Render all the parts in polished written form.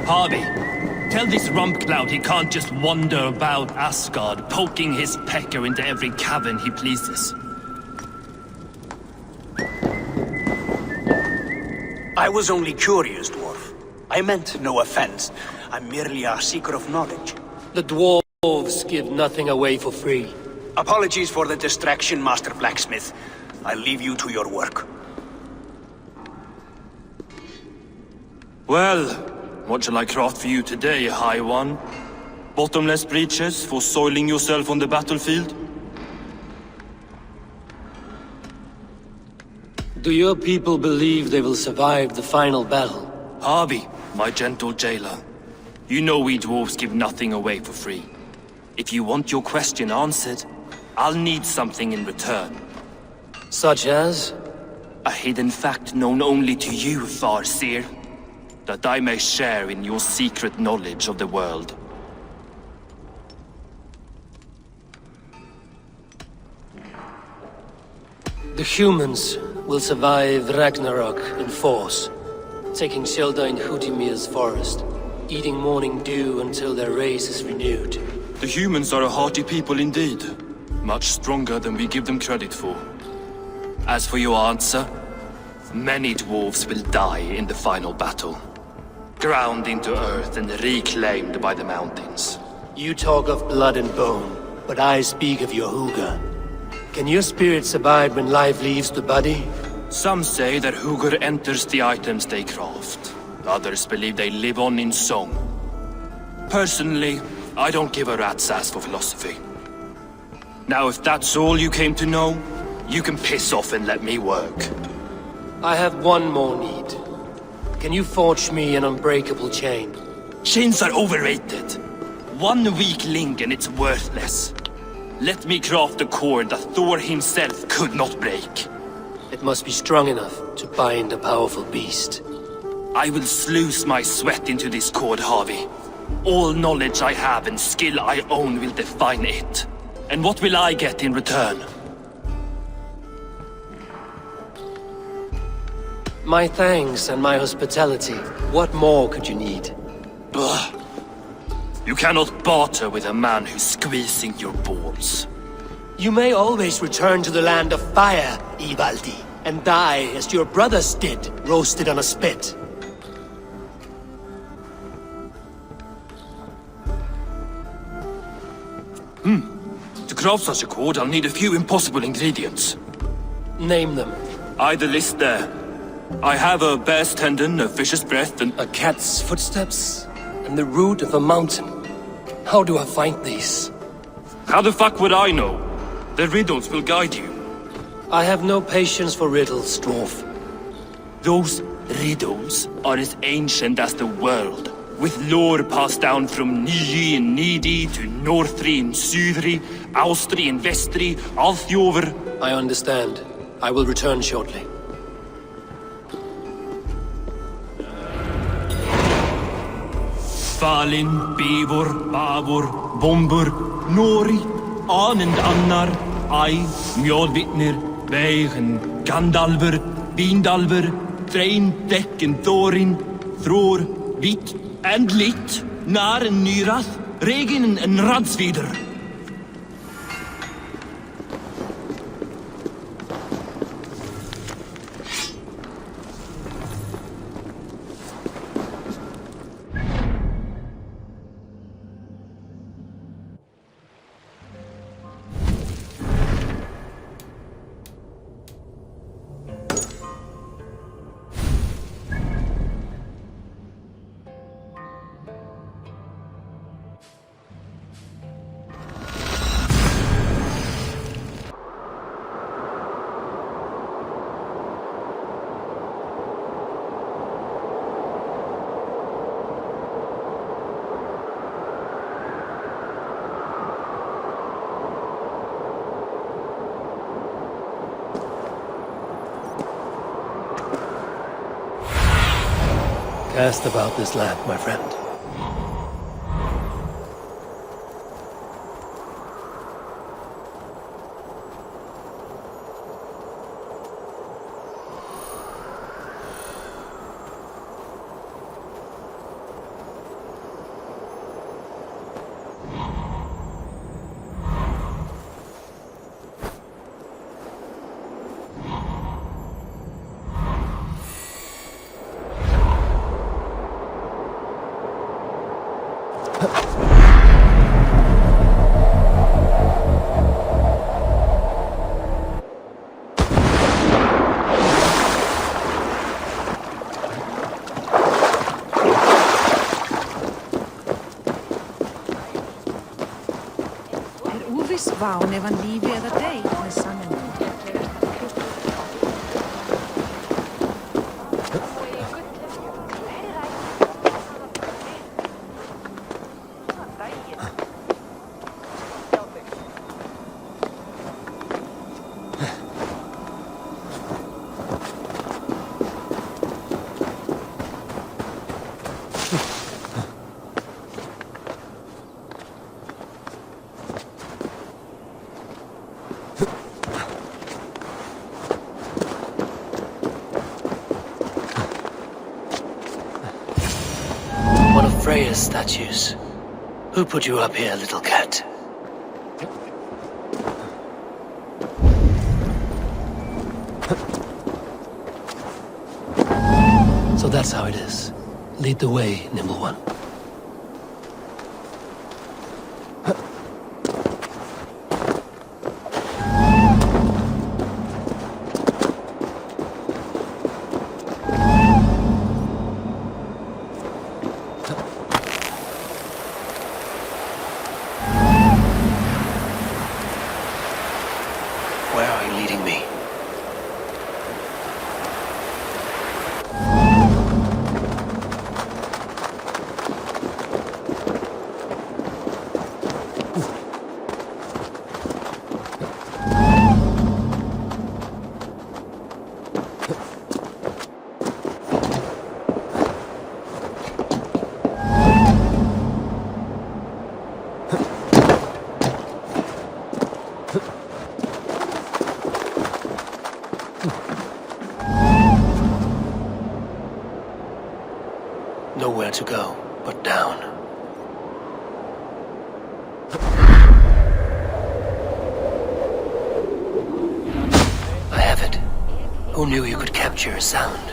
Harvey, tell this Rumpcloud he can't just wander about Asgard, poking his pecker into every cavern he pleases. I was only curious, dwarf. I meant no offense. I'm merely a seeker of knowledge. The dwarves give nothing away for free. Apologies for the distraction, Master Blacksmith. I'll leave you to your work. Well, what shall I craft for you today, High One? Bottomless breeches for soiling yourself on the battlefield? Do your people believe they will survive the final battle? Harvey, my gentle jailer. You know we dwarves give nothing away for free. If you want your question answered, I'll need something in return. Such as? A hidden fact known only to you, Farseer. That I may share in your secret knowledge of the world. The humans will survive Ragnarok in force, taking shelter in Hutimir's forest, eating morning dew until their race is renewed. The humans are a hearty people indeed. Much stronger than we give them credit for. As for your answer, many dwarves will die in the final battle. Ground into earth and reclaimed by the mountains. You talk of blood and bone, but I speak of your hugger. Can your spirit survive when life leaves the body? Some say that hugger enters the items they craft. Others believe they live on in song. Personally, I don't give a rat's ass for philosophy. Now, if that's all you came to know, you can piss off and let me work. I have one more need. Can you forge me an unbreakable chain? Chains are overrated. One weak link and it's worthless. Let me craft a cord that Thor himself could not break. It must be strong enough to bind a powerful beast. I will sluice my sweat into this cord, Harvey. All knowledge I have and skill I own will define it. And what will I get in return? My thanks and my hospitality. What more could you need? Ugh. You cannot barter with a man who's squeezing your balls. You may always return to the land of fire, Ivaldi, and die as your brothers did, roasted on a spit. To craft such a cord, I'll need a few impossible ingredients. Name them. The list there. I have a bear's tendon, a fish's breath, and A cat's footsteps, and the root of a mountain. How do I find these? how the fuck would I know? The riddles will guide you. I have no patience for riddles, dwarf. Those riddles are as ancient as the world, with lore passed down from Niji and Nidi to Northri and Sudri, Austri and Vestri, Althjover. I understand. I will return shortly. Falin, Bivor, Bavor, Bombur, Nori, Anand Annar, Ai, Mjolvitnir, Veigen, Gandalver, Vindalver, Threin, Dekken, Thorin, Thror, Vit and Lit, Nar and Nyrath, Regin and Radsvider. Cast about this land, my friend. Var hun ever lige ved at dag med sangen. Freya's statues. Who put you up here, little cat? So that's how it is. Lead the way, nimble one. Nowhere to go but down. I have it. Who knew you could capture a sound?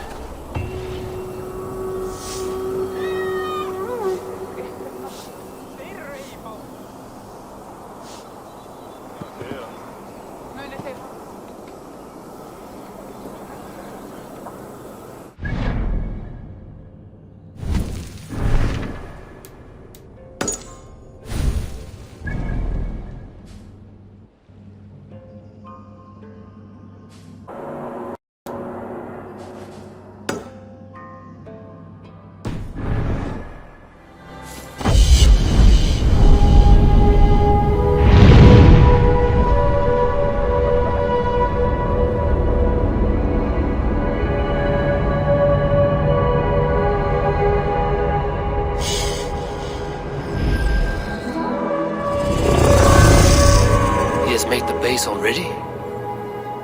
Already?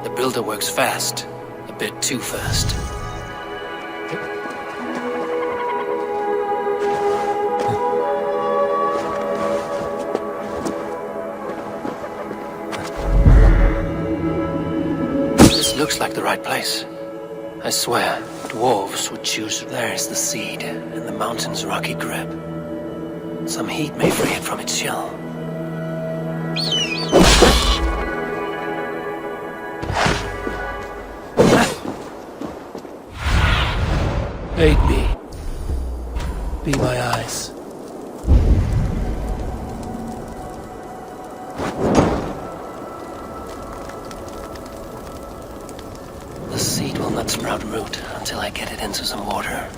The builder works fast. A bit too fast. This looks like the right place. I swear, dwarves would choose. There's the seed, and the mountain's rocky grip. Some heat may free it from its shell. Aid me. Be my eyes. The seed will not sprout root until I get it into some water.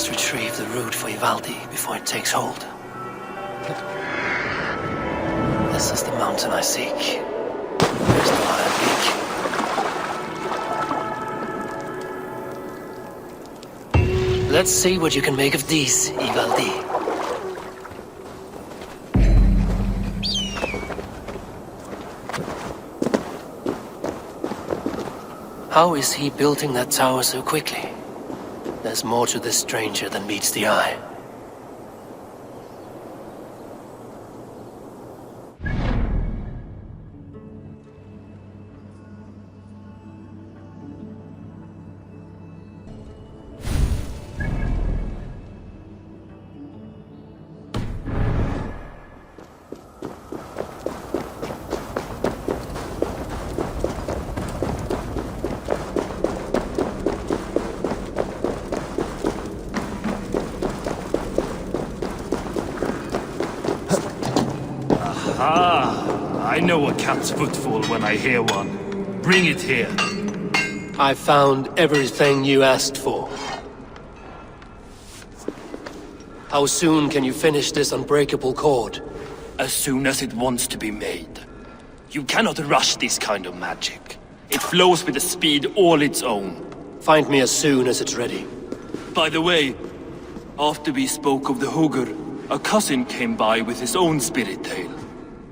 Retrieve the root for Ivaldi before it takes hold. This is the mountain I seek. There's the water peak. Let's see what you can make of these, Ivaldi. How is he building that tower so quickly? There's more to this stranger than meets the eye. I know a cat's footfall when I hear one. Bring it here. I found everything you asked for. How soon can you finish this unbreakable cord? As soon as it wants to be made. You cannot rush this kind of magic. It flows with a speed all its own. Find me as soon as it's ready. By the way, after we spoke of the Hugr, a cousin came by with his own spirit tale.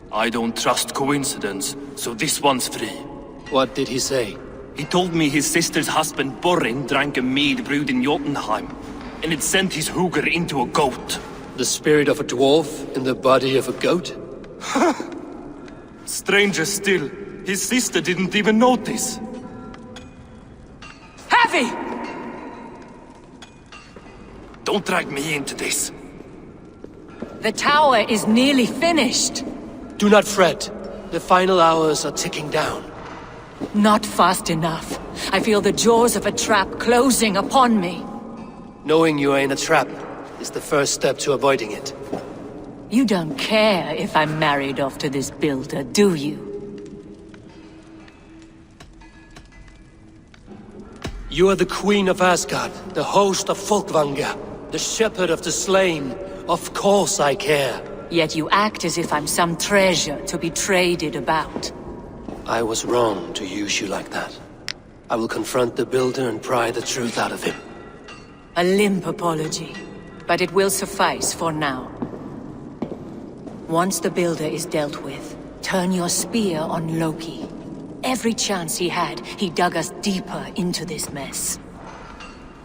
I don't trust coincidence, so this one's free. What did he say? He told me his sister's husband Borin drank a mead brewed in Jotunheim, and it sent his Hugr into a goat. The spirit of a dwarf in the body of a goat? Stranger still, his sister didn't even notice. Heavy! Don't drag me into this. The tower is nearly finished. Do not fret. The final hours are ticking down. Not fast enough. I feel the jaws of a trap closing upon me. Knowing you are in a trap is the first step to avoiding it. You don't care if I'm married off to this builder, do you? You are the Queen of Asgard, the host of Folkvanga, the shepherd of the slain. Of course I care. Yet you act as if I'm some treasure to be traded about. I was wrong to use you like that. I will confront the builder and pry the truth out of him. A limp apology, but it will suffice for now. Once the builder is dealt with, turn your spear on Loki. Every chance he had, he dug us deeper into this mess.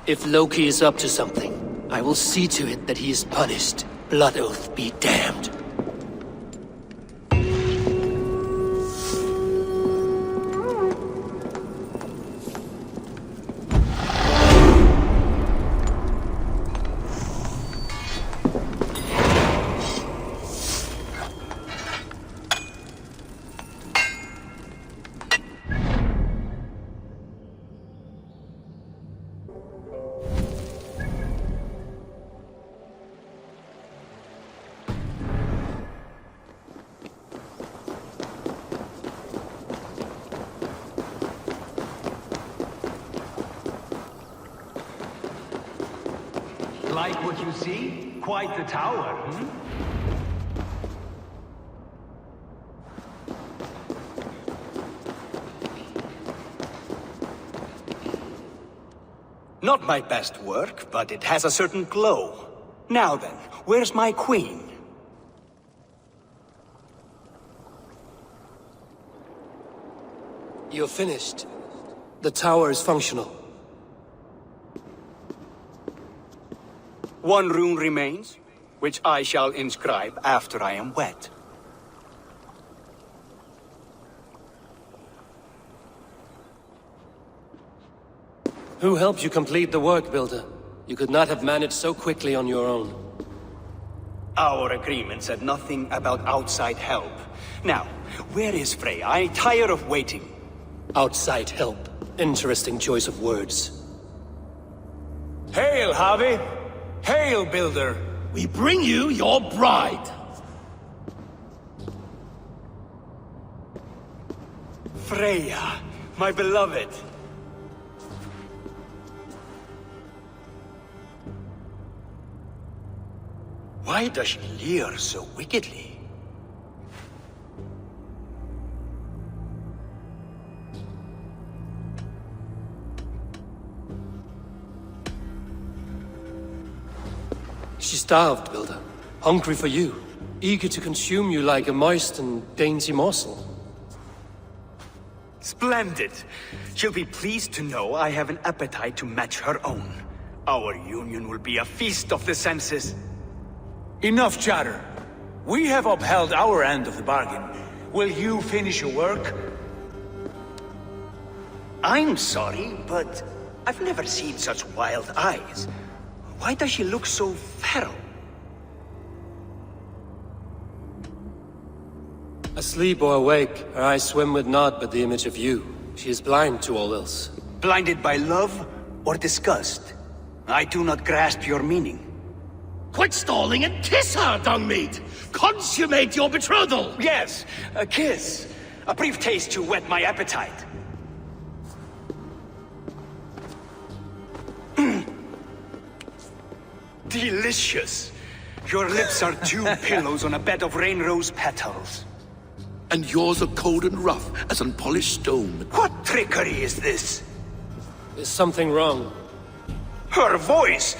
If Loki is up to something, I will see to it that he is punished. Blood Oath be damned. Like what you see? Quite the tower, hmm? Not my best work, but it has a certain glow. Now then, where's my queen? You're finished. The tower is functional. One rune remains, which I shall inscribe after I am wed. Who helped you complete the work, Builder? You could not have managed so quickly on your own. Our agreement said nothing about outside help. Now, where is Frey? I'm tired of waiting. Outside help. Interesting choice of words. Hail, Harvey! Hail, Builder! We bring you your bride! Freya, my beloved. Why does she leer so wickedly? She starved, Builder. Hungry for you. Eager to consume you like a moist and dainty morsel. Splendid. She'll be pleased to know I have an appetite to match her own. Our union will be a feast of the senses. Enough chatter. We have upheld our end of the bargain. Will you finish your work? I'm sorry, but I've never seen such wild eyes. Why does she look so feral? Asleep or awake, her eyes swim with naught but the image of you. She is blind to all else. Blinded by love or disgust? I do not grasp your meaning. Quit stalling and kiss her, dung meat! Consummate your betrothal! Yes, a kiss. A brief taste to whet my appetite. Delicious. Your lips are two pillows on a bed of rain rose petals. And yours are cold and rough as unpolished stone. What trickery is this? Is something wrong? Her voice!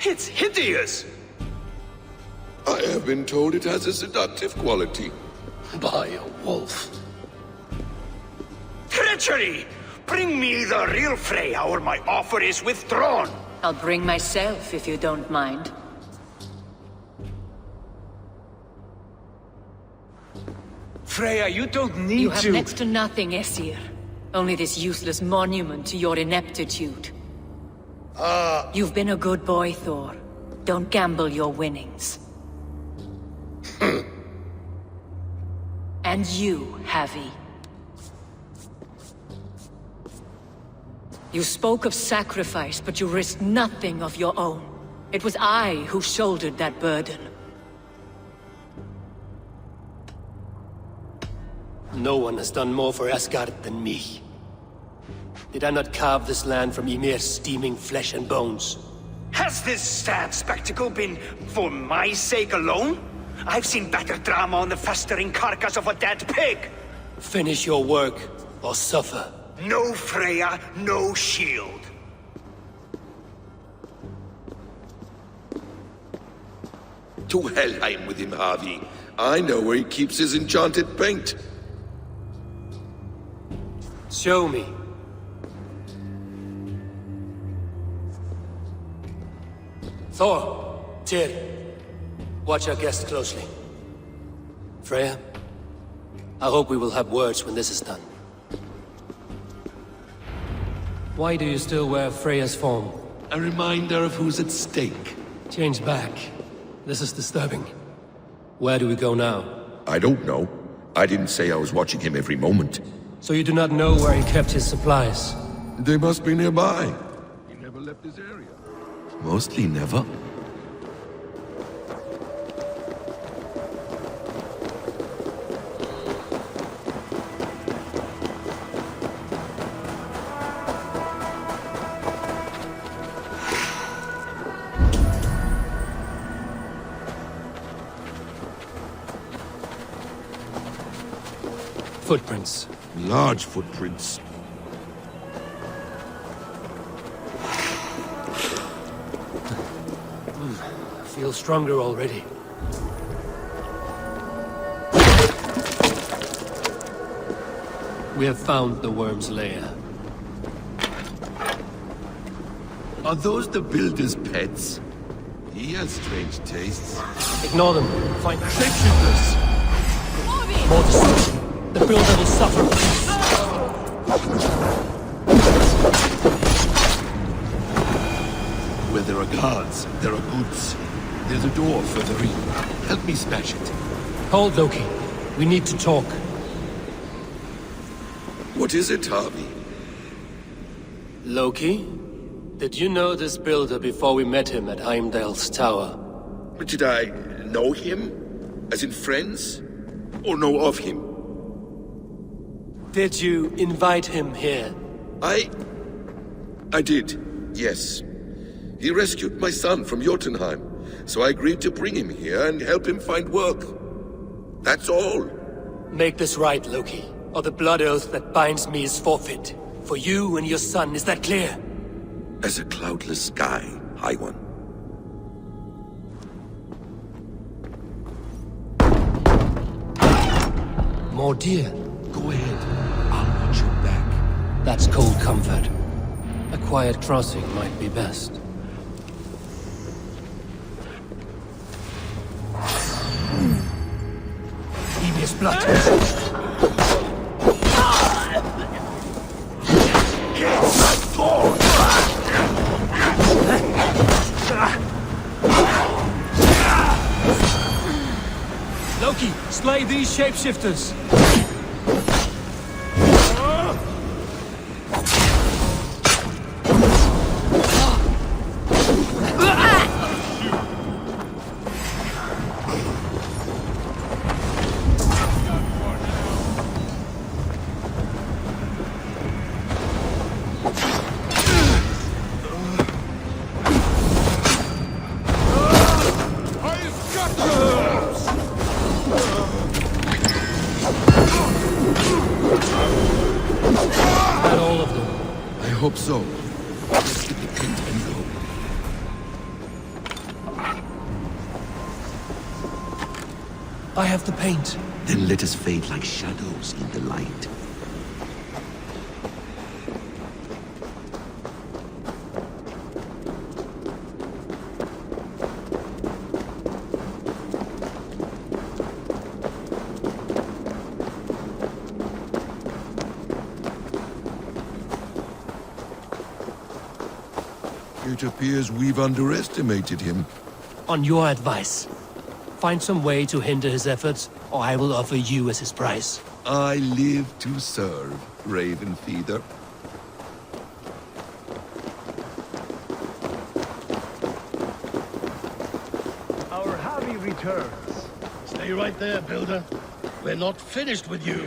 It's hideous! I have been told it has a seductive quality. By a wolf. Treachery! Bring me the real Freya or my offer is withdrawn! I'll bring myself if you don't mind. Freya, you don't need You have to... next to nothing, Aesir. Only this useless monument to your ineptitude. You've been a good boy, Thor. Don't gamble your winnings. And you, Havi. You spoke of sacrifice, but you risked nothing of your own. It was I who shouldered that burden. No one has done more for Asgard than me. Did I not carve this land from Ymir's steaming flesh and bones? Has this sad spectacle been for my sake alone? I've seen better drama on the festering carcass of a dead pig! Finish your work, or suffer. No Freya, no shield. To Helheim with him, Harvey. I know where he keeps his enchanted paint. Show me. Thor, Tyr, watch our guest closely. Freya, I hope we will have words when this is done. Why do you still wear Freya's form? A reminder of who's at stake. Change back. This is disturbing. Where do we go now? I don't know. I didn't say I was watching him every moment. So you do not know where he kept his supplies? They must be nearby. He never left this area. Mostly never. Footprints. Large footprints. Feel stronger already. We have found the worm's lair. Are those the builder's pets? He has strange tastes. Ignore them. Find shapeshifters. More destruction. The builder will suffer. Where there are guards, there are goods. There's a door further in. Help me smash it. Hold, Loki. We need to talk. What is it, Harvey? Loki? Did you know this builder before we met him at Heimdall's tower? Did I know him? As in friends? Or know of him? Did you invite him here? I did, yes. He rescued my son from Jotunheim, so I agreed to bring him here and help him find work. That's all. Make this right, Loki, or the blood oath that binds me is forfeit. For you and your son, is that clear? As a cloudless sky, High One. More deer. Go ahead. I'll watch your back. That's cold comfort. A quiet crossing might be best. Devious blood. Loki, slay these shapeshifters! Not all of them. I hope so. Let's get the paint and go. I have the paint. Then let us fade like shadows in the light. It appears we've underestimated him. On your advice, find some way to hinder his efforts, or I will offer you as his price. I live to serve, Raven Feeder. Our Harvey returns. Stay right there, Builder. We're not finished with you.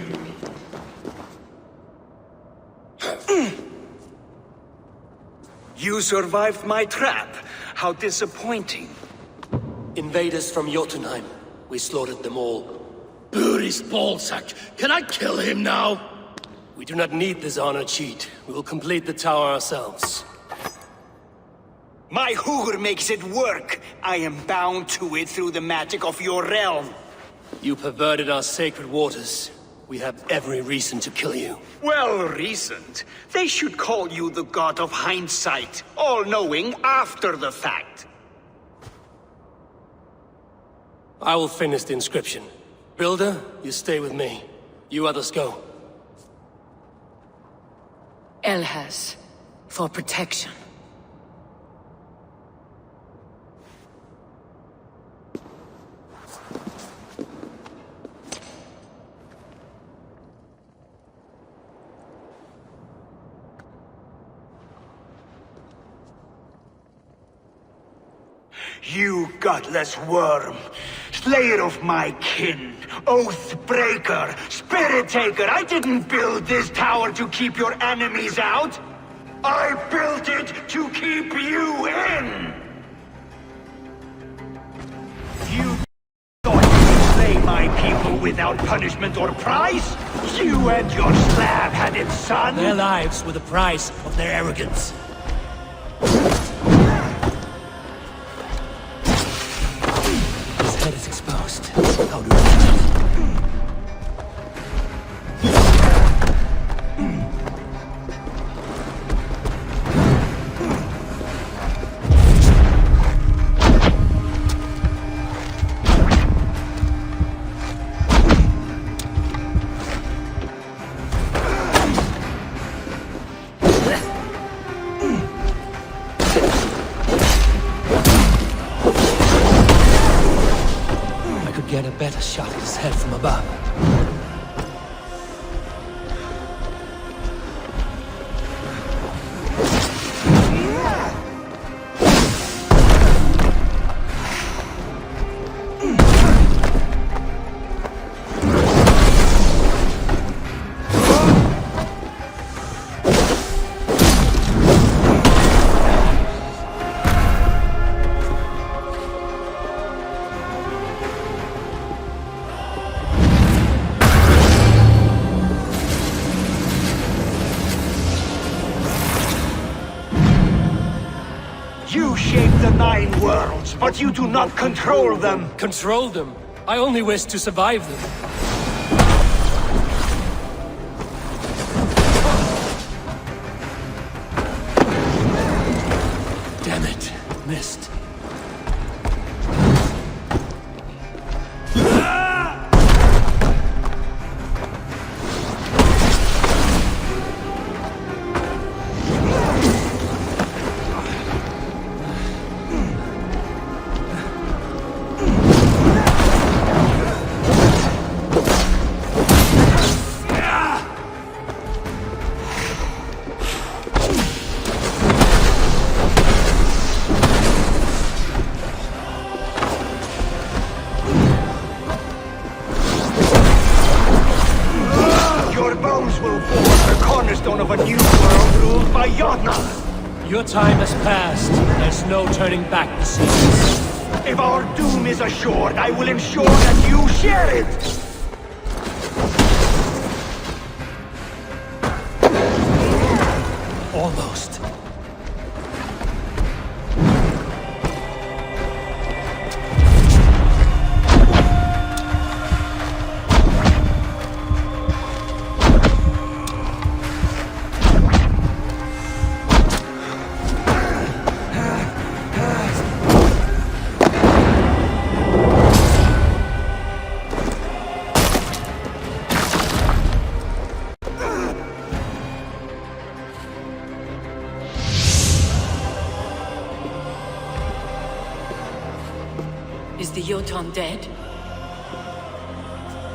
You survived my trap. How disappointing. Invaders from Jotunheim. We slaughtered them all. Booty's ballsack. Can I kill him now? We do not need this honor cheat. We will complete the tower ourselves. My Hugr makes it work. I am bound to it through the magic of your realm. You perverted our sacred waters. We have every reason to kill you. Well reasoned. They should call you the god of hindsight, all-knowing after the fact. I will finish the inscription. Builder, you stay with me. You others go. Elhas, for protection. You godless worm, slayer of my kin, oath breaker, spirit taker, I didn't build this tower to keep your enemies out. I built it to keep you in. You thought you could slay my people without punishment or prize? You and your slab-headed son? Their lives were the price of their arrogance. His head is exposed. How do we do it? Get a better shot at his head from above. You shape the 9 worlds, but you do not control them. Control them? I only wish to survive them. missed. Of a new world ruled by Jotnar. Your time has passed. There's no turning back the seasons. If our doom is assured, I will ensure that you share it! Almost. Is the Jotun dead?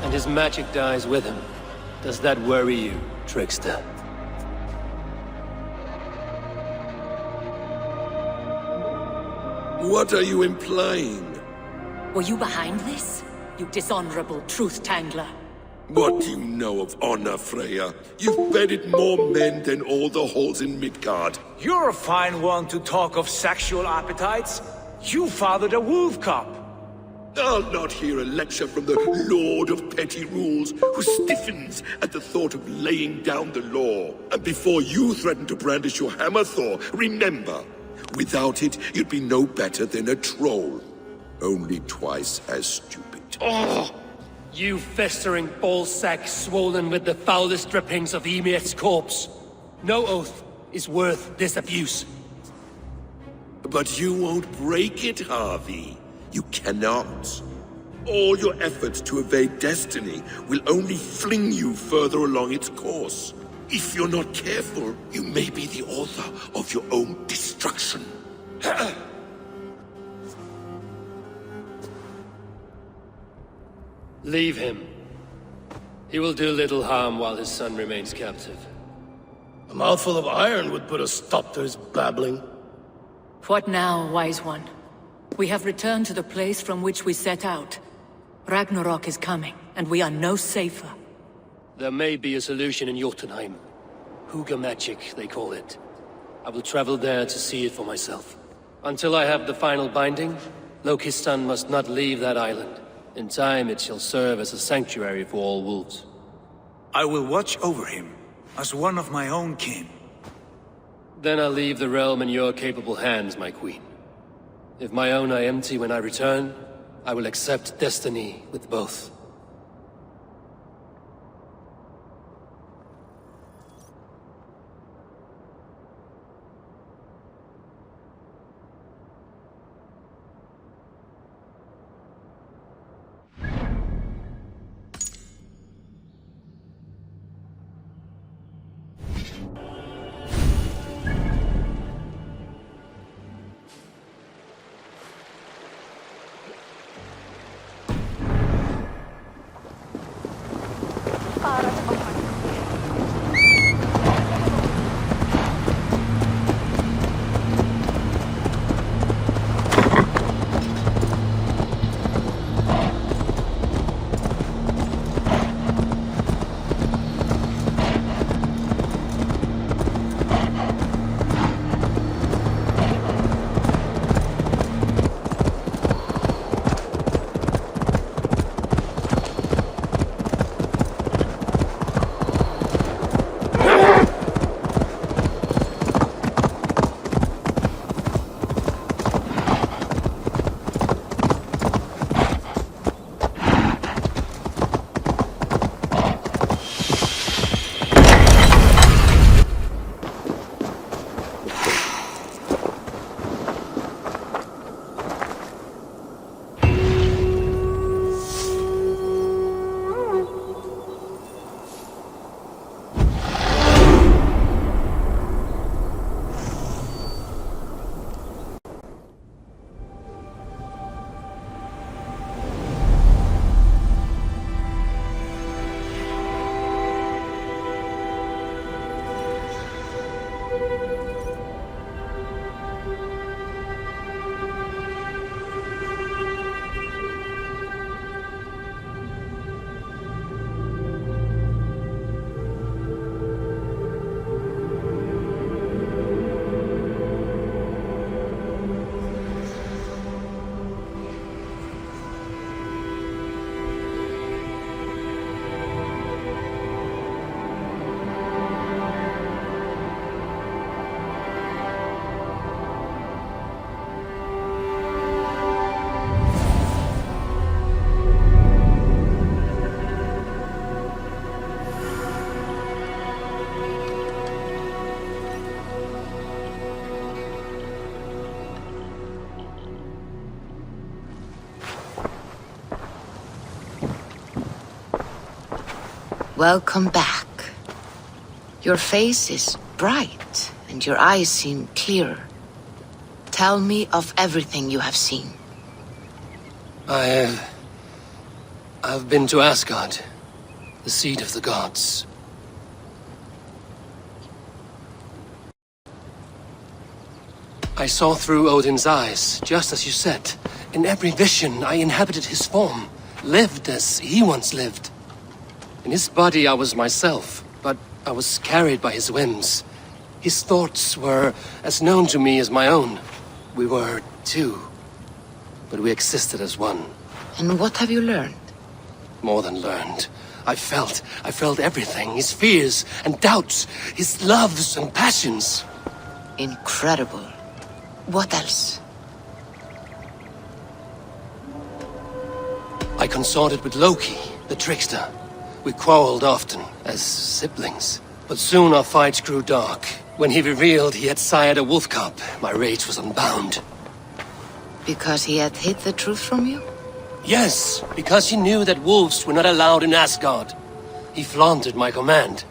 And his magic dies with him. Does that worry you, trickster? What are you implying? Were you behind this? You dishonorable truth-tangler. What do you know of honor, Freya? You've bedded more men than all the halls in Midgard. You're a fine one to talk of sexual appetites. You fathered a wolf cub. I'll not hear a lecture from the Lord of Petty Rules, who stiffens at the thought of laying down the law. And before you threaten to brandish your hammer, Thor, remember, without it, you'd be no better than a troll. Only twice as stupid. Oh! You festering ballsack swollen with the foulest drippings of Ymir's corpse. No oath is worth this abuse. But you won't break it, Harvey. You cannot. All your efforts to evade destiny will only fling you further along its course. If you're not careful, you may be the author of your own destruction. Leave him. He will do little harm while his son remains captive. A mouthful of iron would put a stop to his babbling. What now, wise one? We have returned to the place from which we set out. Ragnarok is coming, and we are no safer. There may be a solution in Jotunheim. Hygge magic, they call it. I will travel there to see it for myself. Until I have the final binding, Loki's son must not leave that island. In time, it shall serve as a sanctuary for all wolves. I will watch over him, as one of my own kin. Then I'll leave the realm in your capable hands, my queen. If my own are empty when I return, I will accept destiny with both. Welcome back. Your face is bright, and your eyes seem clearer. Tell me of everything you have seen. I've been to Asgard, the seat of the gods. I saw through Odin's eyes, just as you said. In every vision, I inhabited his form, lived as he once lived. In his body, I was myself, but I was carried by his whims. His thoughts were as known to me as my own. We were two, but we existed as one. And what have you learned? More than learned. I felt everything. His fears and doubts, his loves and passions. Incredible. What else? I consorted with Loki, the trickster. We quarreled often, as siblings. But soon our fights grew dark. When he revealed he had sired a wolf cub, my rage was unbound. Because he had hid the truth from you? Yes, because he knew that wolves were not allowed in Asgard. He flaunted my command.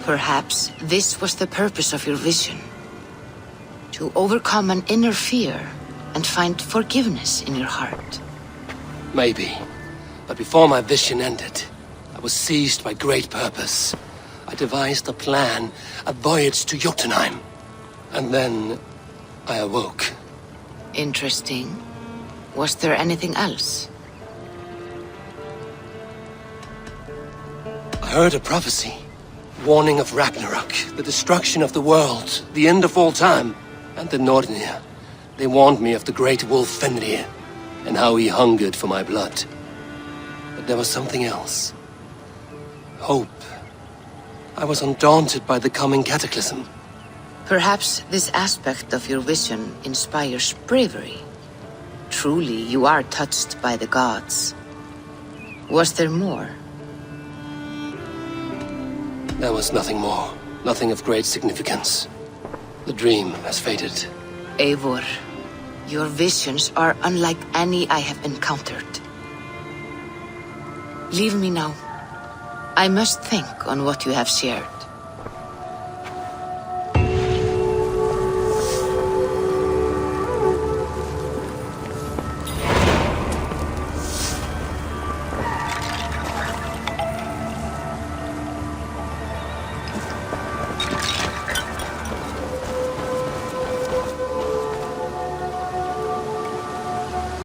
Perhaps this was the purpose of your vision. To overcome an inner fear and find forgiveness in your heart. Maybe. But before my vision ended, I was seized by great purpose. I devised a plan, a voyage to Jotunheim. And then I awoke. Interesting. Was there anything else? I heard a prophecy. Warning of Ragnarok, the destruction of the world, the end of all time. And the Nornir. They warned me of the great wolf Fenrir, and how he hungered for my blood. But there was something else. Hope. I was undaunted by the coming cataclysm. Perhaps this aspect of your vision inspires bravery. Truly, you are touched by the gods. Was there more? There was nothing more. Nothing of great significance. The dream has faded. Eivor, your visions are unlike any I have encountered. Leave me now. I must think on what you have shared.